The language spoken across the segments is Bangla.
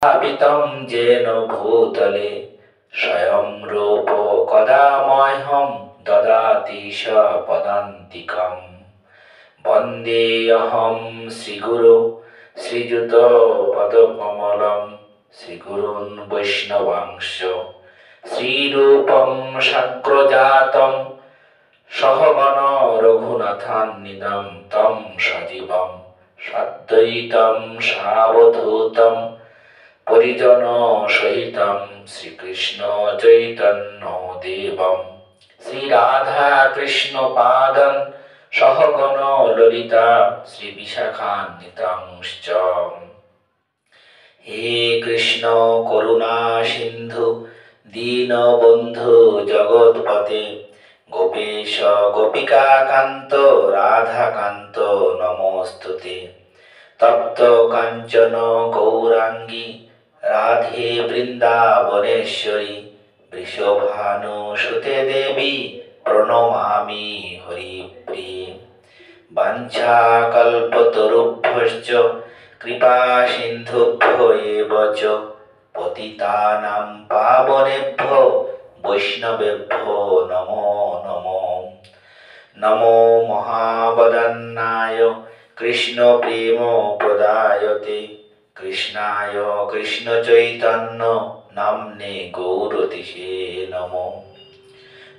स्थापितं येन भूतले स्वयं रूप कदा मह्यं ददाति स पदान्तिकम्। वन्देऽहं श्रीगुरु श्रीयुतपदकमलं श्रीगुरून् वैष्णवांश्च श्रीरूपं शक्रजातं सहगण रघुनाथान्वितं तं सजीवं साद्वैतं सावधूतं परिजन सहितं श्रीकृष्ण चैतन्य देवं श्रीराधा कृष्ण पादं सहगण ललिता श्रीविशाखान्वितांश्च। हे कृष्ण करुणा सिन्धु दीनबन्धु जगत्पते गोपेश गोपिकान्त राधाकान्त नमोस्तुते। तप्त काञ्चन गौरांगी राधे वृन्दावनेश्वरी वृषभानुसुते देवी प्रणमामि हरिप्रिये। वाञ्छाकल्पतरुभ्यश्च कृपासिन्धुभ्यो एव च पतितानां पावनेभ्यो वैष्णवेभ्यो नमो नमो। नमो महावदन्नाय कृष्ण प्रेम प्रदायते कृष्णाय कृष्ण चैतन्य नाम्ने गौरतिसे नमो।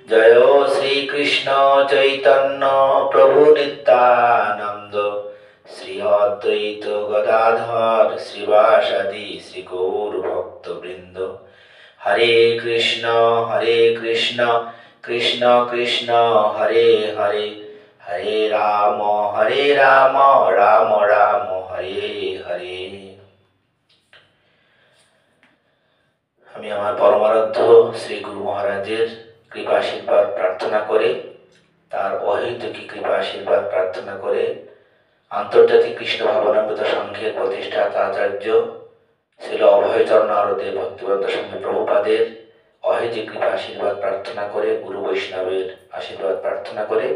जय श्री कृष्ण चैतन्य प्रभु नित्यानंद श्री अद्वैत गदाधर श्रीवासादि श्री गौर भक्त वृंद। हरे कृष्ण कृष्ण कृष्ण हरे हरे हरे राम राम राम हरे हरे। আমি আমার পরমারাধ্য শ্রী গুরু মহারাজের কৃপা আশীর্বাদ প্রার্থনা করে, তার অহেতুকী কৃপা আশীর্বাদ প্রার্থনা করে আন্তর্জাতিক কৃষ্ণ ভাবনামৃত সংঘের প্রতিষ্ঠাতা আচার্য শ্রীল অভয়চরণ নারদে ভক্তিবন্ত স্বামী প্রভুপাদের অহেতুকী কৃপা আশীর্বাদ প্রার্থনা করে, গুরু বৈষ্ণবের আশীর্বাদ প্রার্থনা করে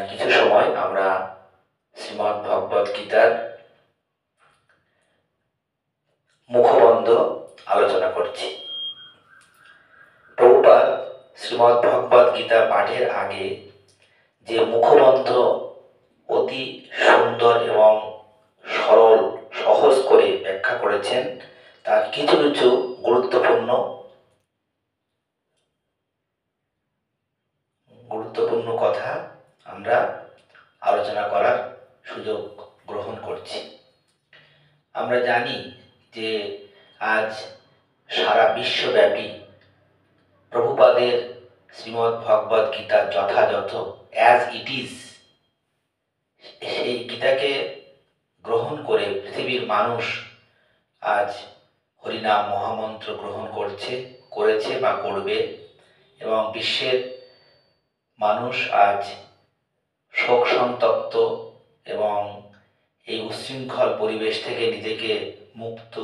কিছু সময় আমরা শ্রীমদ্ ভগবদ গীতার মুখবন্ধ আলোচনা করছি। প্রভুপাদ শ্রীমদ্ ভগবদ গীতা পাঠের আগে যে মুখবন্ধ অতি সুন্দর এবং সরল সহজ করে ব্যাখ্যা করেছেন, তার কিছু কিছু গুরুত্বপূর্ণ কথা আমরা আলোচনা করার সুযোগ গ্রহণ করছি। আমরা জানি যে আজ সারা বিশ্বব্যাপী প্রভুপাদের শ্রীমদ্ ভগবদ গীতা যথাযথ অ্যাজ ইট ইজ সেই গীতাকে গ্রহণ করে পৃথিবীর মানুষ আজ হরিনাম মহামন্ত্র গ্রহণ করেছে বা করবে, এবং বিশ্বের মানুষ আজ শোক সন্তপ্ত এবং এই উচ্ছৃঙ্খল পরিবেশ থেকে নিজেকে মুক্ত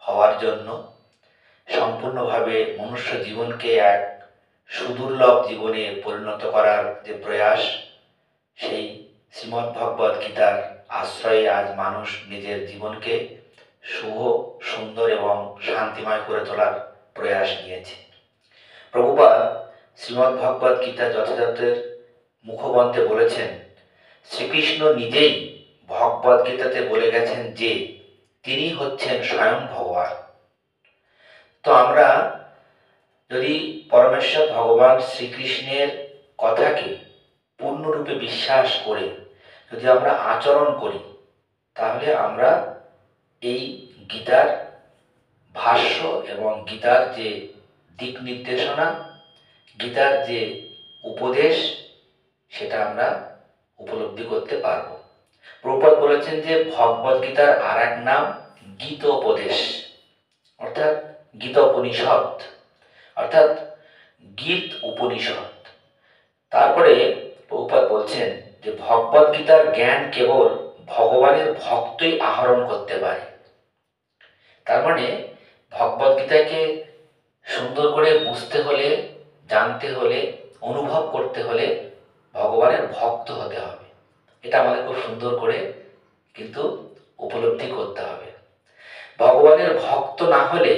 হওয়ার জন্য সম্পূর্ণভাবে মনুষ্য জীবনকে এক সুদুর্লভ জীবনে পরিণত করার যে প্রয়াস, সেই শ্রীমদ্ ভগবদ গীতার আশ্রয়ে আজ মানুষ নিজের জীবনকে শুভ সুন্দর এবং শান্তিময় করে তোলার প্রয়াস নিয়েছে। প্রভুপাদ শ্রীমদ্ ভগবদ গীতা যথাযথের মুখবন্ধে বলেছেন, শ্রীকৃষ্ণ নিজেই ভগবদ গীতাতে বলে গেছেন যে তিনি হচ্ছেন স্বয়ং ভগবান। তো আমরা যদি পরমেশ্বর ভগবান শ্রীকৃষ্ণের কথাকে পূর্ণরূপে বিশ্বাস করে যদি আমরা আচরণ করি, তাহলে আমরা এই গীতার ভাষ্য এবং গীতার যে দিক নির্দেশনা, গীতার যে উপদেশ, সেটা আমরা উপলব্ধি করতে পারব। প্রভুপাদ বলেছেন যে ভগবদ গীতার আর এক নাম গীতোপদেশ, অর্থাৎ গীতোপনিষদ, অর্থাৎ গীত উপনিষদ। তারপরে প্রভুপাদ বলছেন যে ভগবদ গীতার জ্ঞান কেবল ভগবানের ভক্তই আহরণ করতে পারে। তার মানে ভগবদ গীতাকে সুন্দর করে বুঝতে হলে, জানতে হলে, অনুভব করতে হলে ভগবানের ভক্ত হতে হবে। এটা আমাদের খুব সুন্দর করে কিন্তু উপলব্ধি করতে হবে। ভগবানের ভক্ত না হলে,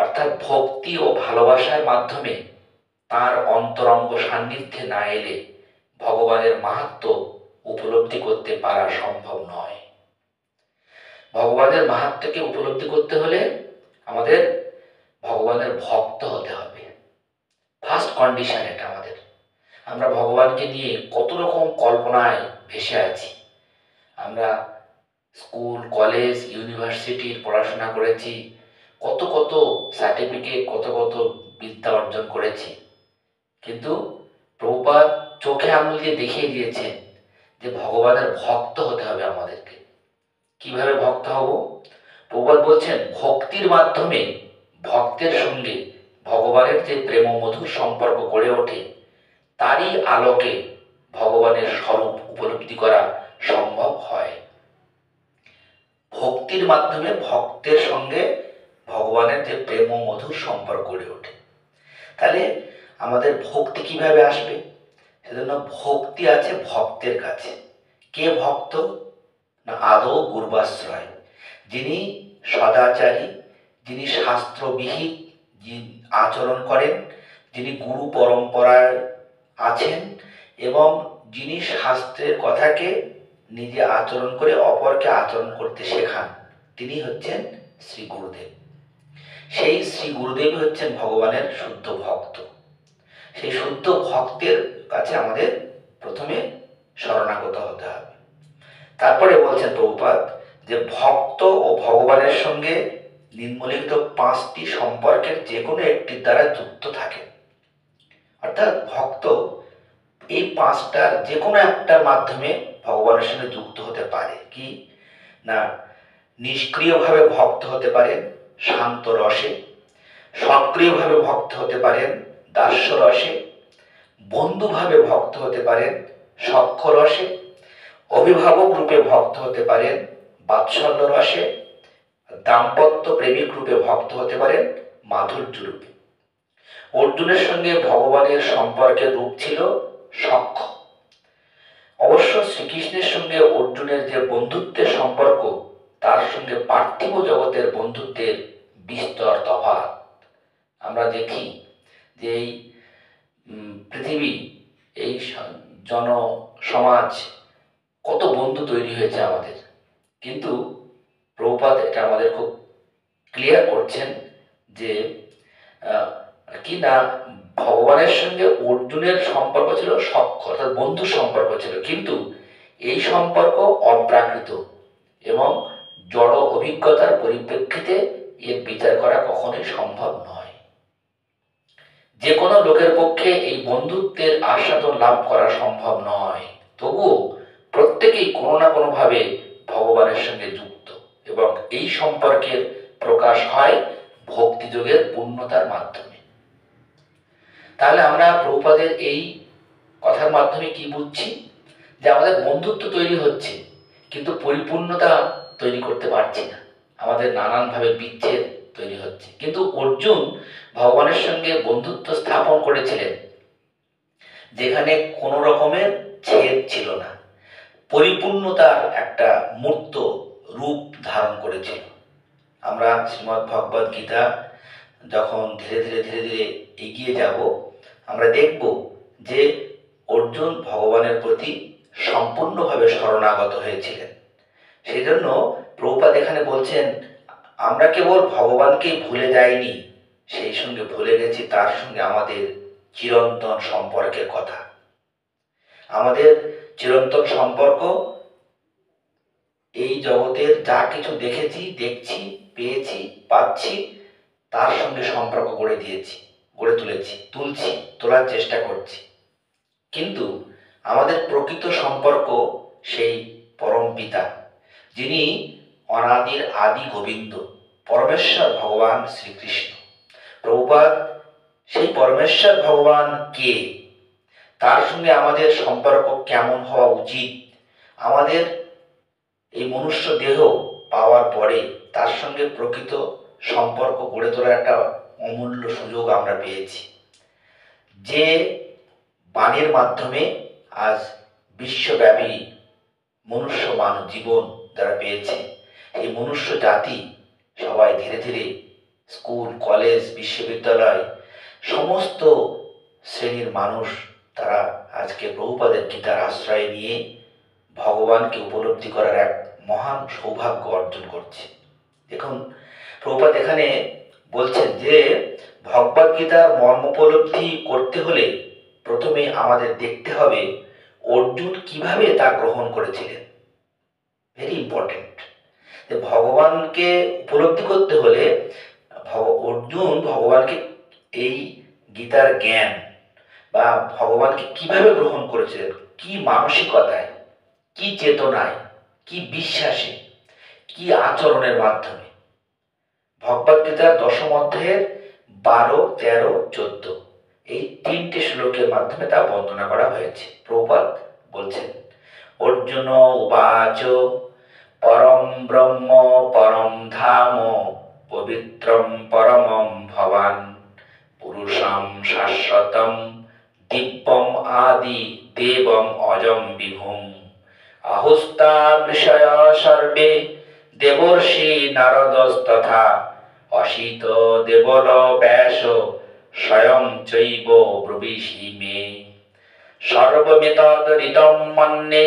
অর্থাৎ ভক্তি ও ভালোবাসার মাধ্যমে তার অন্তরঙ্গ সান্নিধ্যে না এলে ভগবানের মাহাত্ম্য উপলব্ধি করতে পারা সম্ভব নয়। ভগবানের মাহাত্ম্যকে উপলব্ধি করতে হলে আমাদের ভগবানের ভক্ত হতে হবে। ফার্স্ট কন্ডিশন এটা আমাদের। আমরা ভগবানকে নিয়ে কত রকম কল্পনায় ভেসে আছি। আমরা স্কুল, কলেজ, ইউনিভার্সিটির পড়াশোনা করেছি, কত কত সার্টিফিকেট, কত কত বিদ্যা অর্জন করেছি, কিন্তু প্রভুপাদ চোখে আঙুল দিয়ে দেখিয়ে দিয়েছেন যে ভগবানের ভক্ত হতে হবে আমাদেরকে। কিভাবে ভক্ত হব? প্রভুপাদ বলছেন, ভক্তির মাধ্যমে ভক্তের সঙ্গে ভগবানের যে প্রেম মধুর সম্পর্ক গড়ে ওঠে, তারই আলোকে ভগবানের স্বরূপ উপলব্ধি করা সম্ভব হয়। ভক্তির মাধ্যমে ভক্তের সঙ্গে ভগবানের যে প্রেম মধুর সম্পর্ক গড়ে ওঠে। তাহলে আমাদের ভক্তি কিভাবে আসবে? সেজন্য ভক্তি আছে ভক্তের কাছে। কে ভক্ত? না আদৌ গুরুবাশ্রয়, যিনি সদাচারী, যিনি শাস্ত্রবিহিত আচরণ করেন, যিনি গুরু পরম্পরায় আছেন এবং যিনি শাস্ত্রের কথাকে নিজে আচরণ করে অপরকে আচরণ করতে শেখান, তিনি হচ্ছেন শ্রী গুরুদেব। সেই শ্রী গুরুদেব হচ্ছেন ভগবানের শুদ্ধ ভক্ত। সেই শুদ্ধ ভক্তের কাছে আমাদের প্রথমে শরণাগত হতে হবে। তারপরে বলছেন প্রভুপাদ যে ভক্ত ও ভগবানের সঙ্গে নিম্নলিখিত 5টি সম্পর্কের যে কোনো একটির দ্বারা যুক্ত থাকে। অর্থাৎ ভক্ত এই 5টার যে কোনো একটার মাধ্যমে ভগবানের সঙ্গে যুক্ত হতে পারে। কি না, নিষ্ক্রিয়ভাবে ভক্ত হতে পারেন শান্ত রসে, সক্রিয়ভাবে ভক্ত হতে পারেন দাস্য রসে, বন্ধুভাবে ভক্ত হতে পারেন সখ্য রসে, অভিভাবক রূপে ভক্ত হতে পারেন বাৎসল্য রসে, দাম্পত্য প্রেমিক রূপে ভক্ত হতে পারেন মাধুর্য রূপে। অর্জুনের সঙ্গে ভগবানের সম্পর্কের রূপ ছিল সখ্য। অবশ্য শ্রীকৃষ্ণের সঙ্গে অর্জুনের যে বন্ধুত্বের সম্পর্ক, তার সঙ্গে পার্থিব জগতের বন্ধুত্বের বিস্তর তফাৎ। আমরা দেখি যে এই পৃথিবী, এই জনসমাজ, কত বন্ধু তৈরি হয়েছে আমাদের, কিন্তু প্রভুপাদ এটা আমাদের খুব ক্লিয়ার করছেন যে কি না, ভগবানের সঙ্গে অর্জুনের সম্পর্ক ছিল সখ্য, অর্থাৎ বন্ধুর সম্পর্ক ছিল, কিন্তু এই সম্পর্ক অপ্রাকৃত এবং জড় অভিজ্ঞতার পরিপ্রেক্ষিতে এর বিচার করা কখনোই সম্ভব নয়। যে কোনো লোকের পক্ষে এই বন্ধুত্বের আস্বাদন লাভ করা সম্ভব নয়, তবুও প্রত্যেকেই কোনো না কোনোভাবে ভগবানের সঙ্গে যুক্ত এবং এই সম্পর্কের প্রকাশ হয় ভক্তিযোগের পূর্ণতার মাধ্যমে। তাহলে আমরা প্রভুপাদের এই কথার মাধ্যমে কি বুঝছি? যে আমাদের বন্ধুত্ব তৈরি হচ্ছে, কিন্তু পরিপূর্ণতা তৈরি করতে পারছি না, আমাদের নানানভাবে বিচ্ছেদ তৈরি হচ্ছে। কিন্তু অর্জুন ভগবানের সঙ্গে বন্ধুত্ব স্থাপন করেছিলেন যেখানে কোনো রকমের ছেদ ছিল না, পরিপূর্ণতার একটা মূর্ত রূপ ধারণ করেছিল। আমরা শ্রীমদ্ ভগবদ গীতা যখন ধীরে ধীরে ধীরে ধীরে এগিয়ে যাব, আমরা দেখব যে অর্জুন ভগবানের প্রতি সম্পূর্ণভাবে শরণাগত হয়েছিলেন। সেই জন্য প্রভুপাদ এখানে বলছেন, আমরা কেবল ভগবানকে ভুলে যাইনি, সেই সঙ্গে ভুলে গেছি তার সঙ্গে আমাদের চিরন্তন সম্পর্কের কথা। আমাদের চিরন্তন সম্পর্ক এই জগতের যা কিছু দেখেছি, দেখছি, পেয়েছি, পাচ্ছি, তার সঙ্গে সম্পর্ক গড়ে তুলছি, তোলার চেষ্টা করছি। কিন্তু আমাদের প্রকৃত সম্পর্ক সেই পরম পিতা, যিনি অনাদির আদি গোবিন্দ, পরমেশ্বর ভগবান শ্রীকৃষ্ণ। প্রভুপাদ সেই পরমেশ্বর ভগবান কে, তার সঙ্গে আমাদের সম্পর্ক কেমন হওয়া উচিত, আমাদের এই মনুষ্য দেহ পাওয়ার পরে তার সঙ্গে প্রকৃত সম্পর্ক গড়ে তোলার একটা অমূল্য সুযোগ আমরা পেয়েছি। যে বাণীর মাধ্যমে আজ বিশ্বব্যাপী মনুষ্য মানব জীবন যারা পেয়েছে, এই মনুষ্য জাতি সবাই ধীরে ধীরে স্কুল, কলেজ, বিশ্ববিদ্যালয় সমস্ত শ্রেণীর মানুষ তারা আজকে প্রভুপাদের গীতার আশ্রয় নিয়ে ভগবানকে উপলব্ধি করার এক মহান সৌভাগ্য অর্জন করছে। দেখুন, প্রভুপাদ এখানে বলছেন যে ভগবদ গীতার মর্ম উপলব্ধি করতে হলে প্রথমে আমাদের দেখতে হবে অর্জুন কিভাবে তা গ্রহণ করেছিলেন। Very important. যে ভগবানকে উপলব্ধি করতে হলে অর্জুন ভগবানকে এই গীতার জ্ঞান বা ভগবানকে কিভাবে গ্রহণ করেছিলেন, কি মানসিকতায়, কি চেতনায়, কি বিশ্বাসে, কি আচরণের মাধ্যমে। ভগবদ গীতার দশম অধ্যায়ের 12, 13, 14 এই 3টে শ্লোকের মাধ্যমে তা বর্ণনা করা হয়েছে। প্রভুপাদ বলছেন, অর্জুন উবাচ পরম ব্রহ্ম পরম ধাম পবিত্রম পরমম ভবান পুরুষম শাশ্বতম দিব্যম আদি দেবম অজম বিভুম আহুস্তা বিষয় সর্বে দেবর্ষি নারদস্তথা অসিত দেবল ব্যাস স্বয়ং চৈব ব্রবীষি মে সর্বমেতদৃতম মন্যে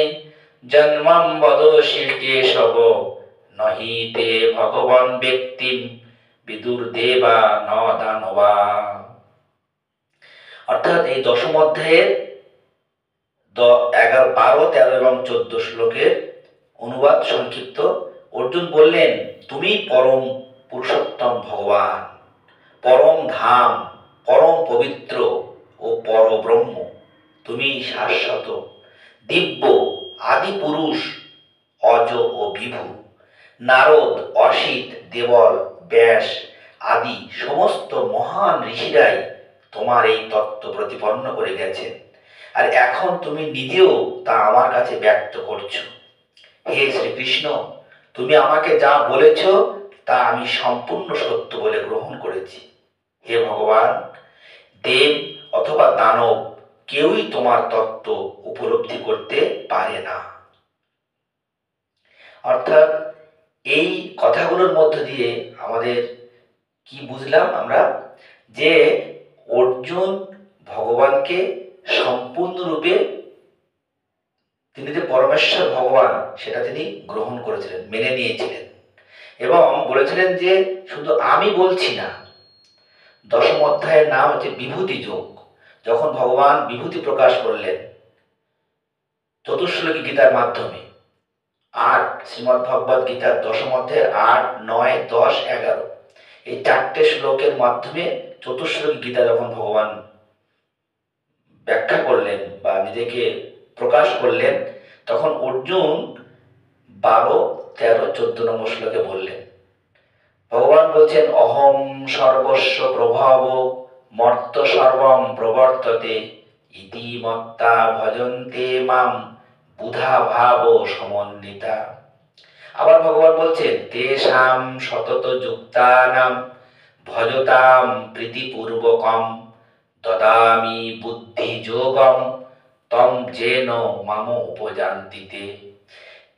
জন্মম বদোষি কেশব নহি তে ভগবান ব্যক্তিম বিদুর্দেবা ন দানবা। অর্থাৎ এই দশম অধ্যায়ের 11, 12, 13 এবং 14 শ্লোকের অনুবাদ সংক্ষিপ্ত। অর্জুন বললেন, তুমি পরম পুরুষোত্তম ভগবান, পরম ধাম, পরম পবিত্র ও পরব্রহ্ম। তুমি শাশ্বত, দিব্য, আদি পুরুষ, অজ ও বিভু। নারদ, অসিত, দেবল, ব্যাস আদি সমস্ত মহান ঋষিরাই তোমার এই তত্ত্ব প্রতিপন্ন করে গেছেন, আর এখন তুমি নিজেও তা আমার কাছে ব্যক্ত করছো। হে শ্রীকৃষ্ণ, তুমি আমাকে যা বলেছ তা আমি সম্পূর্ণ সত্য বলে গ্রহণ করেছি। হে ভগবান, দেব অথবা দানব কেউই তোমার তত্ত্ব উপলব্ধি করতে পারে না। অর্থাৎ এই কথাগুলোর মধ্য দিয়ে আমাদের কি বুঝলাম আমরা, যে অর্জুন ভগবানকে সম্পূর্ণরূপে তিনি যে পরমেশ্বর ভগবান সেটা তিনি গ্রহণ করেছিলেন, মেনে নিয়েছিলেন এবং বলেছিলেন যে শুধু আমি বলছি না। দশম অধ্যায়ের নাম হচ্ছে বিভূতি যোগ। যখন ভগবান বিভূতি প্রকাশ করলেন চতুশ্লোকী গীতার মাধ্যমে, 8 শ্রীমদ্ ভগবদ গীতার দশম অধ্যায়ের 8, 9, 10, 11 এই 4টে শ্লোকের মাধ্যমে চতুশ্লোকী গীতা যখন ভগবান ব্যাখ্যা করলেন বা নিজেকে প্রকাশ করলেন, তখন অর্জুন 12, 13, 14 নম্বর শ্লোকে বললেন, ভগবান বলছেন, অহম সর্বস্ব প্রভাব মর্ত সর্বম প্রবর্ততে ইতি মত্তা ভজন্তে মাম বুধা ভাব সমন্বিতা। আবার ভগবান বলছেন, তেষাম সতত যুক্তানাম ভজতাম প্রীতিপূর্বকম দদামি বুদ্ধি যোগম তম যেন মাম উপজান্তিতে।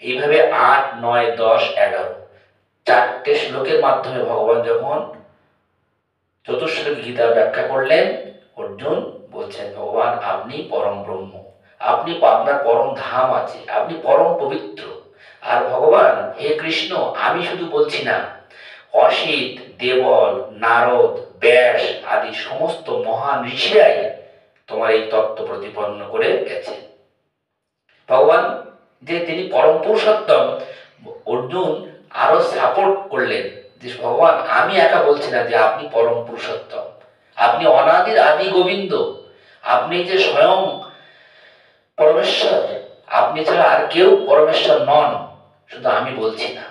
এইভাবে 8, 9, 10, 11 4টে শ্লোকের মাধ্যমে ভগবান যখন চতুশ্লোকী গীতা ব্যাখ্যা করলেন, অর্জুন বলছেন, ভগবান আপনি পরম ব্রহ্ম, আপনি আপনার পরম ধাম আছে, আপনি পরম পবিত্র। আর ভগবান, হে কৃষ্ণ, আমি শুধু বলছি না, অসিত, দেবল, নারদ, ব্যাস আদি সমস্ত মহান ঋষিরাই তোমার এই তত্ত্ব প্রতিপন্ন করে গেছে। ভগবান যে তিনি পরম পুরুষোত্তম, অর্জুন আরো সাপোর্ট করলেন যে ভগবান আমি একা বলছি না যে আপনি পরম পুরুষোত্তম, আপনি অনাদির আদি গোবিন্দ, আপনি যে স্বয়ং পরমেশ্বর, আপনি ছাড়া আর কেউ পরমেশ্বর নন, শুধু আমি বলছি না।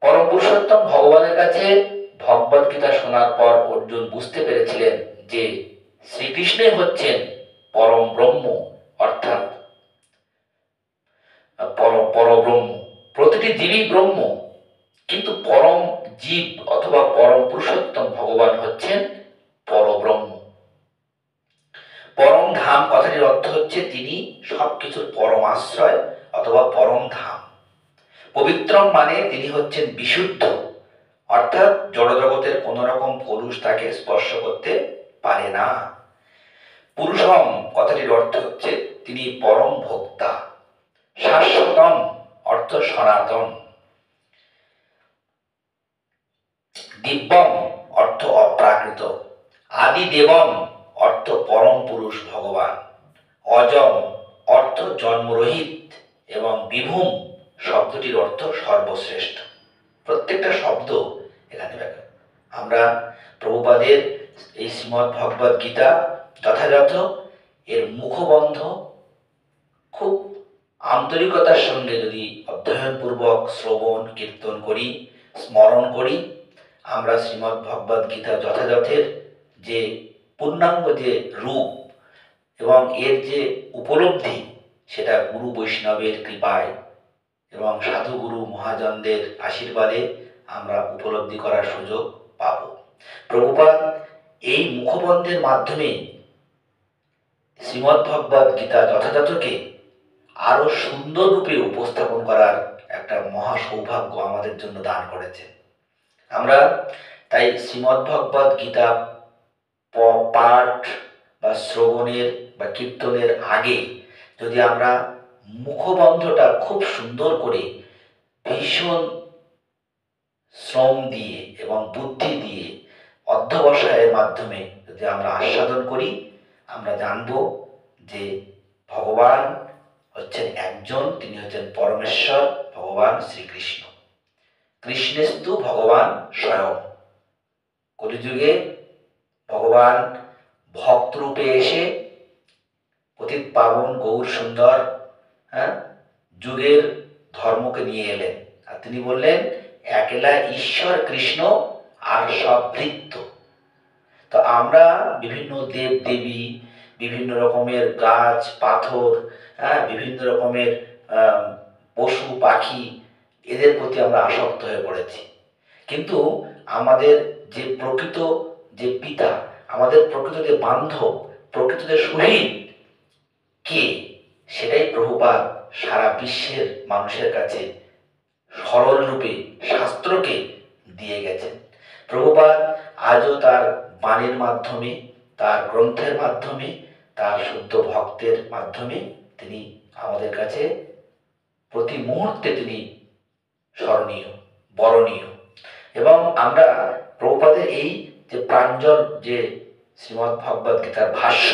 পরম পুরুষোত্তম ভগবানের কাছে ভগবদ গীতা শোনার পর অর্জুন বুঝতে পেরেছিলেন যে শ্রীকৃষ্ণই হচ্ছেন পরম ব্রহ্ম, অর্থাৎ পরব্রহ্ম। প্রতিটি জীবই ব্রহ্ম, কিন্তু পরম জীব অথবা পরম পুরুষোত্তম ভগবান হচ্ছেন পরব্রহ্ম। পরম ধাম কথাটির অর্থ হচ্ছে তিনি সবকিছুর পরম আশ্রয় অথবা পরম ধাম। পবিত্রম মানে তিনি হচ্ছেন বিশুদ্ধ, অর্থাৎ জড়জগতের কোন রকম পুরুষ তাকে স্পর্শ করতে পারে না। পুরুষম কথাটির অর্থ হচ্ছে তিনি পরম ভোক্তা। শাশ্বতম অর্থ সনাতন। দিব্যম অর্থ অপ্রাকৃত। আদি দেবম অর্থ পরম পুরুষ ভগবান। অজম অর্থ জন্মরহিত এবং বিভূম শব্দটির অর্থ সর্বশ্রেষ্ঠ। প্রত্যেকটা শব্দ এখানে ব্যাখ্যা। আমরা প্রভুপাদের এই শ্রীমদ্ ভগবদ্ গীতা যথাযথ এর মুখবন্ধ খুব আন্তরিকতার সঙ্গে যদি অধ্যয়নপূর্বক শ্রবণ কীর্তন করি, স্মরণ করি, আমরা শ্রীমদ্ ভগবদ্ গীতা যথাযথের যে পূর্ণাঙ্গ যে রূপ এবং এর যে উপলব্ধি, সেটা গুরু বৈষ্ণবের কৃপায় এবং সাধুগুরু মহাজনদের আশীর্বাদে আমরা উপলব্ধি করার সুযোগ পাব। প্রভুপাদ এই মুখবন্ধের মাধ্যমে শ্রীমদ্ ভগবদ্ গীতা যথাযথকে আরো সুন্দর রূপে উপস্থাপন করার একটা মহা সৌভাগ্য আমাদের জন্য দান করেছে। আমরা তাই শ্রীমদ্ ভগবদ্ গীতা পাঠ বা শ্রবণের বা কীর্তনের আগে যদি আমরা মুখবন্ধটা খুব সুন্দর করে ভীষণ শ্রম দিয়ে এবং বুদ্ধি দিয়ে অধ্যবসায়ের মাধ্যমে যদি আমরা আস্বাদন করি, আমরা জানব যে ভগবান হচ্ছেন একজন, তিনি হচ্ছেন পরমেশ্বর ভগবান শ্রীকৃষ্ণ। কৃষ্ণেস্তু ভগবান স্বয়ং। কলিযুগে ভগবান ভক্ত রূপে এসে পতিত পাবন গৌর সুন্দর যুগের ধর্মকে নিয়ে এলেন। আর তিনি বললেন, একলা ঈশ্বর কৃষ্ণ আর সব ভৃত্য। তো আমরা বিভিন্ন দেব দেবী, বিভিন্ন রকমের গাছ পাথর, বিভিন্ন রকমের পশু পাখি, এদের প্রতি আমরা আসক্ত হয়ে পড়েছি। কিন্তু আমাদের যে প্রকৃত যে পিতা, আমাদের প্রকৃত যে বান্ধব, প্রকৃত যে শহীদ কে, সেটাই প্রভুপাদ সারা বিশ্বের মানুষের কাছে সরল রূপে শাস্ত্রকে দিয়ে গেছেন। প্রভুপাদ আজও তার বাণীর মাধ্যমে, তার গ্রন্থের মাধ্যমে, তার শুদ্ধ ভক্তের মাধ্যমে তিনি আমাদের কাছে প্রতি মুহূর্তে তিনি স্মরণীয়, বরণীয়। এবং আমরা প্রভুপাদের এই যে প্রাঞ্জল যে শ্রীমদ্ ভগবদ্ গীতার ভাষ্য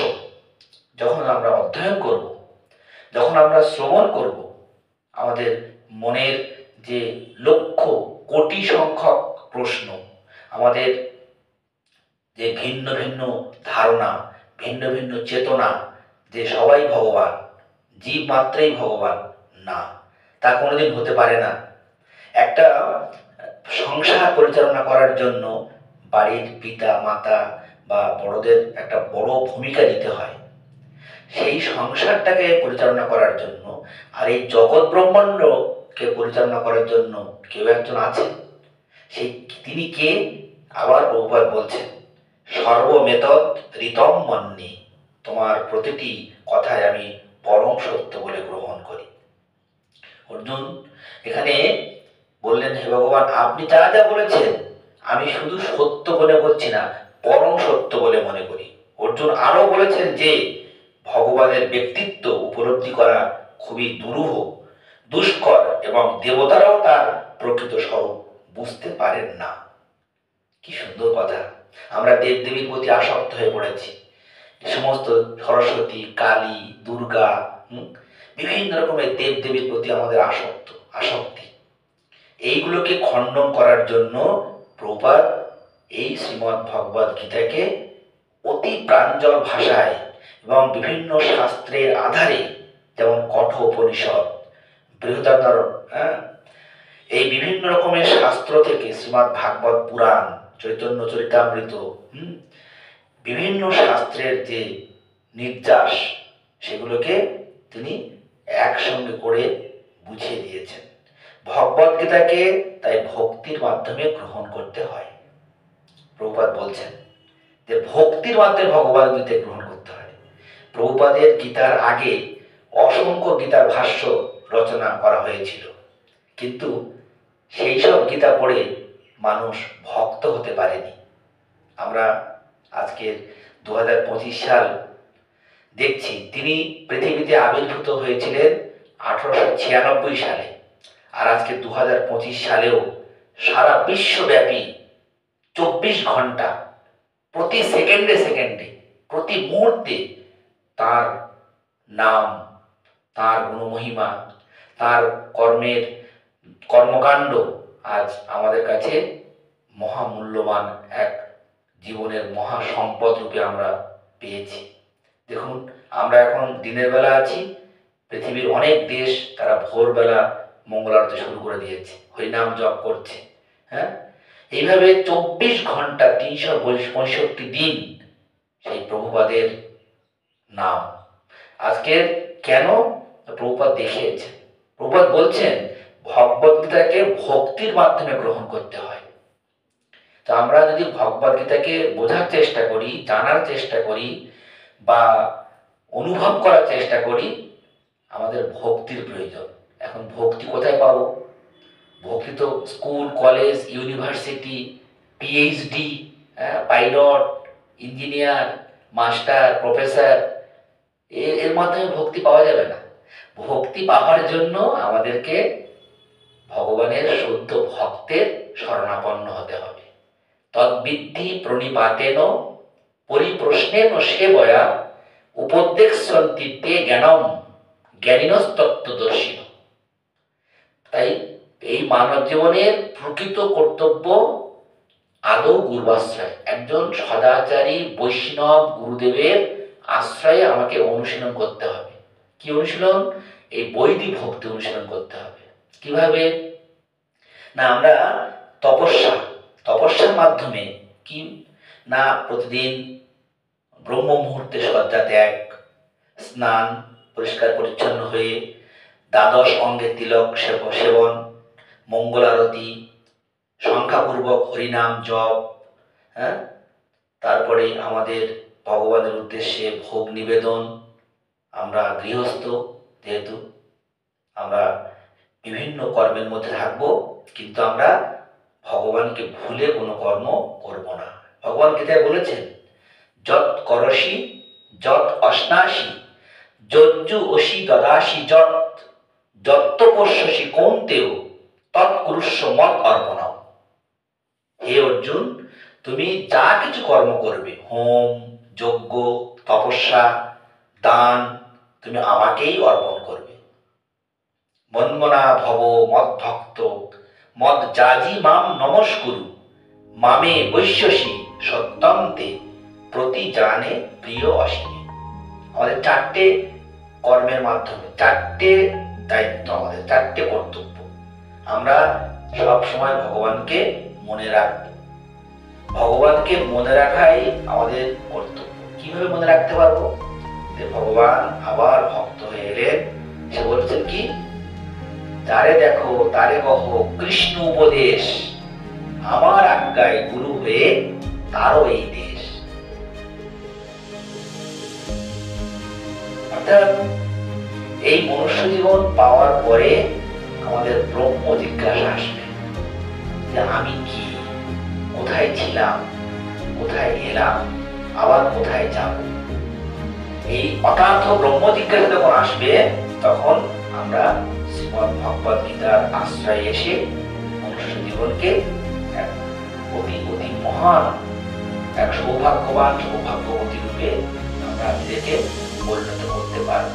যখন আমরা অধ্যয়ন করব, যখন আমরা শ্রবণ করব, আমাদের মনের যে লক্ষ কোটি সংখ্যক প্রশ্ন, আমাদের যে ভিন্ন ভিন্ন ধারণা, ভিন্ন ভিন্ন চেতনা, যে সবাই ভগবান, জীব মাত্রেই ভগবান, না, তা কোনোদিন হতে পারে না। একটা সংসার পরিচালনা করার জন্য বাড়ির পিতা মাতা বা বড়দের একটা বড় ভূমিকা নিতে হয়। সেই সংসারটাকে পরিচালনা করার জন্য আর এই জগৎ ব্রহ্মাণ্ডকে পরিচালনা করার জন্য কেউ একজন আছেন। তিনি কে? আবার প্রভুপাদ বলছেন, সর্বমেতৎ ঋতম মন্যে। তোমার প্রতিটি কথায় আমি পরম সত্য বলে গ্রহণ করি। অর্জুন এখানে বললেন, হে ভগবান, আপনি যা যা বলেছেন আমি শুধু সত্য বলে বলছি না, পরম সত্য বলে মনে করি। অর্জুন আরো বলেছেন যে ভগবানের ব্যক্তিত্ব উপলব্ধি করা খুবই দুরূহ, দুষ্কর, এবং দেবতারাও তার প্রকৃত স্বরূপ বুঝতে পারেন না। কি সুন্দর কথা! আমরা দেবদেবীর প্রতি আসক্ত হয়ে পড়েছি। সমস্ত সরস্বতী, কালী, দুর্গা, বিভিন্ন রকমের দেবদেবীর প্রতি আমাদের আসক্তি। এইগুলোকে খণ্ডন করার জন্য প্রভুপাদ এই শ্রীমদ্ ভগবদ্ গীতাকে অতি প্রাঞ্জল ভাষায় এবং বিভিন্ন শাস্ত্রের আধারে, যেমন কঠোপনিষদ, বৃহদারণ্যক, এই বিভিন্ন রকমের শাস্ত্র থেকে শ্রীমদ্ ভাগবত পুরাণ, চৈতন্য চরিতামৃত, বিভিন্ন শাস্ত্রের যে নির্যাস, সেগুলোকে তিনি একসঙ্গে করে বুঝিয়ে দিয়েছেন। ভগবদ্ গীতাকে তাই ভক্তির মাধ্যমে গ্রহণ করতে হয়। প্রভুপাদ বলছেন যে ভক্তির মাধ্যমে ভগবদ্ গীতা গ্রহণ করতে হয়। প্রভুপাদের গীতার আগে অসংখ্য গীতার ভাষ্য রচনা করা হয়েছিল, কিন্তু সেই সব গীতা পড়ে মানুষ ভক্ত হতে পারেনি। আমরা আজকের 2025 সাল দেখছি। তিনি পৃথিবীতে আবির্ভূত হয়েছিলেন 1896 সালে, আর আজকে 2025 সালেও সারা বিশ্বব্যাপী 24 ঘন্টা প্রতি সেকেন্ডে সেকেন্ডে প্রতি মুহূর্তে তার নাম, তার গুণমহিমা, তার কর্মকাণ্ড আজ আমাদের কাছে মহামূল্যবান এক জীবনের মহা সম্পদ রূপে আমরা পেয়েছি। দেখুন, আমরা এখন দিনের বেলা আছি, পৃথিবীর অনেক দেশ তারা ভোরবেলা মঙ্গল আরতি শুরু করে দিয়েছে, হরিনাম জপ করছে। হ্যাঁ, এইভাবে 24 ঘন্টা 365 দিন সেই প্রভুপাদের নাম। আজকের কেন প্রভুপাদ দেখিয়েছেন, প্রভুপাদ বলছেন ভগবদ্গীতাকে ভক্তির মাধ্যমে গ্রহণ করতে হয়। তো আমরা যদি ভগবদ্গীতাকে বোঝার চেষ্টা করি, জানার চেষ্টা করি বা অনুভব করার চেষ্টা করি, আমাদের ভক্তির প্রয়োজন। এখন ভক্তি কোথায় পাবো? ভক্তি তো school, college, university, PhD, pilot, engineer, master, professor, এর মাধ্যমে ভক্তি পাওয়া যাবে না। ভক্তি পাওয়ার জন্য আমাদেরকে ভগবানের শুদ্ধ ভক্তের শরণাপন্ন হতে হবে। তদ্বিদ্ধি প্রণিপাতেন পরিপ্রশ্নেন সেবয়া উপদেক্ষন্তি তে জ্ঞানম জ্ঞানিনস্তত্ত্বদর্শিন। তাই এই মানব জীবনের প্রকৃত কর্তব্য আদৌ গুরুবাশ্রয়। একজন সদাচারী বৈষ্ণব গুরুদেবের আশ্রয়ে আমাকে অনুশীলন করতে হবে। কি অনুশীলন? এই বৈদিক ভক্তি অনুশীলন করতে হবে। কিভাবে না, আমরা তপস্যার মাধ্যমে কি না, প্রতিদিন ব্রহ্ম মুহূর্তে শয্যা ত্যাগ, স্নান, পরিষ্কার পরিচ্ছন্ন হয়ে দ্বাদশ অঙ্গে তিলক সেবন, মঙ্গল আরতি, সংখ্যাপূর্বক হরিনাম জপ, হ্যাঁ, তারপরে আমাদের ভগবানের উদ্দেশ্যে ভোগ নিবেদন। আমরা গৃহস্থ, যেহেতু আমরা বিভিন্ন কর্মের মধ্যে থাকবো, কিন্তু আমরা ভগবানকে ভুলে কোনো কর্ম করব না। ভগবান গীতায় বলেছেন, যৎ করসি যৎ অশ্নাসি যজ্জু অসি দদাসি যৎ যত্তপস্যসি কৌন্তেয় তৎকুরুষ্ব মত অর্পণম। হে অর্জুন, তুমি যা কিছু কর্ম করবে, হোম, যজ্ঞ, তপস্যা, দান, তুমি আমাকেই অর্পণ করবে। মন্মনা ভব মদ্ভক্ত মদ্যাজি মাম নমস্কুরু মামে বৈশ্যসি সত্যম তে প্রতি জানে প্রিয় অসীমে। আমাদের 4টে কর্মের মাধ্যমে 4টে দায়িত্ব, আমাদের 4টে কর্তব্য। আমরা সব সময় ভগবানকে মনে রাখব। ভগবানকে মনে রাখাই আমাদের কর্তব্য। কিভাবে মনে রাখতে পারবো? যে ভগবান আবার ভক্ত হয়ে এলেন, সে বলছেন কি, তারে দেখো তারে কহ কৃষ্ণ উপদেশ, আমার আজ্ঞায় গুরু হয়ে তারও এই দেশ। অর্থাৎ এই মনুষ্য জীবন পাওয়ার পরে আমাদের ব্রহ্ম জিজ্ঞাসা আসবে যে আমি কি, কোথায় ছিলাম, কোথায় এলাম, আবার কোথায় যাব। এই অতার্থ ব্রহ্ম জিজ্ঞাসা যখন আসবে, তখন আমরা শ্রীমদ্ ভগবদ গীতার আশ্রয়ে এসে মনুষ্য জীবনকে এক অতি অতি মহান এক সৌভাগ্যবতী রূপে আমরা নিজেকে পরিণত করতে পারব।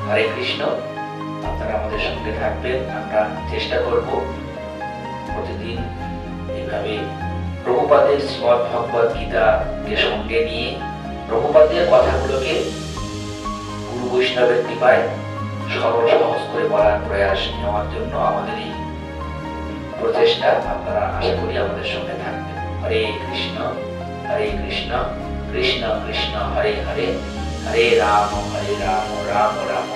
হরে কৃষ্ণ। আপনারা আমাদের সঙ্গে থাকবেন। আমরা চেষ্টা করব প্রতিদিন এইভাবে প্রভুপাদের শ্রীমদ্ ভগবদ গীতাকে সঙ্গে নিয়ে প্রভুপাদের কথাগুলোকে গুরু বৈষ্ণবের কৃপায় সরল সহজ করে বলার প্রয়াস নেওয়ার জন্য আমাদের এই প্রচেষ্টা। আপনারা আশা করি আমাদের সঙ্গে থাকবেন। হরে কৃষ্ণ কৃষ্ণ কৃষ্ণ হরে হরে, হরে রাম রাম রাম